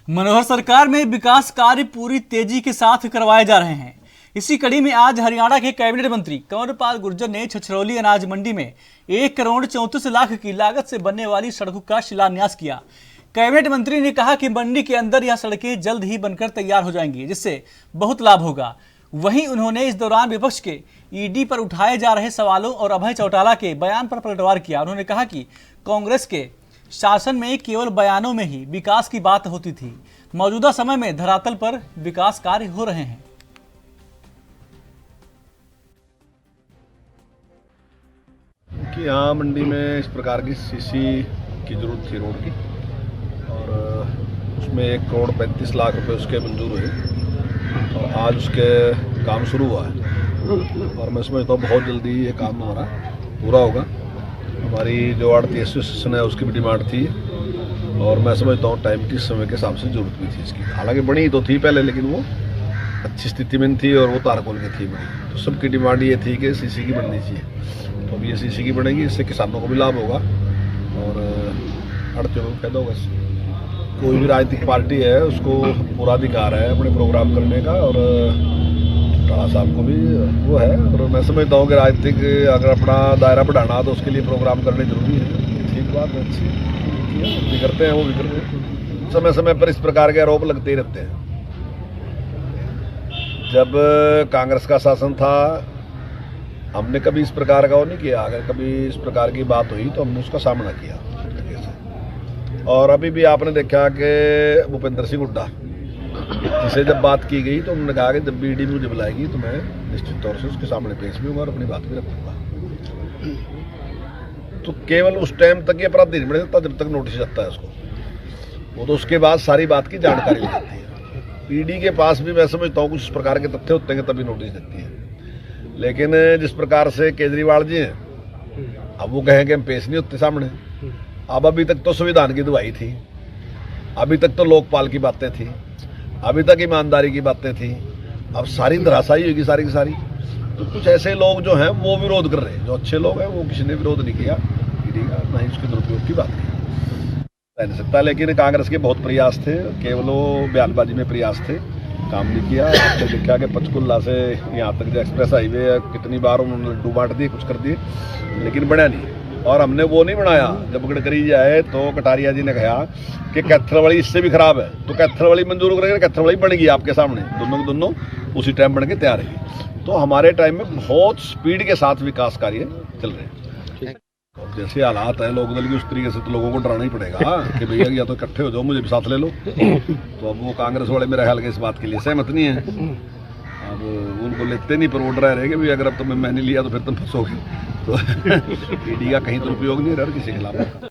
मनोहर सरकार में विकास कार्य पूरी तेजी के साथ करवाए जा रहे हैं। इसी कड़ी में आज हरियाणा के कैबिनेट मंत्री कंवरपाल गुर्जर ने छछरौली अनाज मंडी में 1 करोड़ 34 लाख की लागत से बनने वाली सड़कों का शिलान्यास किया। कैबिनेट मंत्री ने कहा कि मंडी के अंदर यह सड़कें जल्द ही बनकर तैयार हो जाएंगी, जिससे बहुत लाभ होगा। वहीं उन्होंने इस दौरान विपक्ष के ईडी पर उठाए जा रहे सवालों और अभय चौटाला के बयान पर पलटवार किया। उन्होंने कहा कि कांग्रेस के शासन में केवल बयानों में ही विकास की बात होती थी, मौजूदा समय में धरातल पर विकास कार्य हो रहे हैं। कि यहाँ मंडी में इस प्रकार की सीसी की जरूरत थी रोड की, और उसमें 1 करोड़ 35 लाख रुपए उसके मंजूर हुए और आज उसके काम शुरू हुआ है। और मैं समझता हूँ बहुत जल्दी ये काम हमारा पूरा होगा। हमारी जो आड़ती एसोसिएशन है उसकी भी डिमांड थी, और मैं समझता हूँ टाइम की समय के हिसाब से जरूरत भी थी इसकी। हालांकि बनी तो थी पहले, लेकिन वो अच्छी स्थिति में थी और वो तारकोल की थी बनी, तो सबकी डिमांड ये थी कि सीसी की बननी चाहिए। तो अब ये सीसी की बनेगी, इससे किसानों को भी लाभ होगा और आड़तियों को भी फायदा होगा इससे। कोई भी राजनीतिक पार्टी है उसको पूरा अधिकार है अपने प्रोग्राम करने का, और चौटाला साहब को भी वो है। और मैं समझता हूँ कि राजनीतिक अगर अपना दायरा बढ़ाना तो उसके लिए प्रोग्राम करने जरूरी है। ठीक बात है, अच्छी भी करते हैं, वो भी करते हैं। समय समय पर इस प्रकार के आरोप लगते ही रहते हैं। जब कांग्रेस का शासन था हमने कभी इस प्रकार का वो नहीं किया। अगर कभी इस प्रकार की बात हुई तो हमने उसका सामना किया। और अभी भी आपने देखा कि भूपेंद्र सिंह हुड्डा जिसे जब बात की गई तो उन्होंने कहा कि जब भी ईडी मुझे बुलाएगी तो मैं निश्चित तौर से उसके सामने पेश भी होगा और अपनी बात भी रखूंगा। तो केवल उस टाइम तक ये अपराध नहीं बने देता जब तक नोटिस जाता है उसको, वो तो उसके बाद सारी बात की जानकारी हो जाती है। ईडी के पास भी मैं समझता हूँ कुछ इस प्रकार के तथ्य होते हैं तभी नोटिस देती है। लेकिन जिस प्रकार से केजरीवाल जी हैं, अब वो कहें कि हम पेश नहीं होते सामने। अब अभी तक तो संविधान की दुहाई थी, अभी तक तो लोकपाल की बातें थी, अभी तक ईमानदारी की बातें थी, अब सारी धराशायी होगी सारी की सारी। तो कुछ ऐसे लोग जो हैं वो विरोध कर रहे हैं। जो अच्छे लोग हैं वो किसी ने विरोध नहीं किया ईडी का, ना ही उसके दुरुपयोग की बात की नहीं सकता। लेकिन कांग्रेस के बहुत प्रयास थे, केवल वो बयानबाजी में प्रयास थे, काम नहीं किया। आपने देखा कि पंचकुला से यहाँ तक जो एक्सप्रेस हाईवे है कितनी बार उन्होंने लड्डू बांट दिए, कुछ कर दिए, लेकिन बना नहीं। और हमने वो नहीं बनाया। जब गडकरी जी आए तो कटारिया जी ने कहा कि कैथरवाली इससे भी खराब है, तो कैथरवाली मंजूर करेंगे। कैथरवाली बन गई आपके सामने, दोनों उसी टाइम बन के तैयार है। तो हमारे टाइम में बहुत स्पीड के साथ विकास कार्य चल रहे हैं। जैसे हालात है लोक दल की, उस तरीके से तो लोगों को डराना ही पड़ेगा कि भैया या तो इकट्ठे हो जाओ, मुझे भी साथ ले लो। तो अब वो कांग्रेस वाले मेरे ख्याल के इस बात के लिए सहमत नहीं है। अब उनको लेते नहीं, पर वो डरा रहे कि भाई अगर अब तुम्हें मैंने लिया तो फिर तुम फंसोगे। तो ईडी का कहीं दुरुपयोग नहीं रहा किसी के खिलाफ।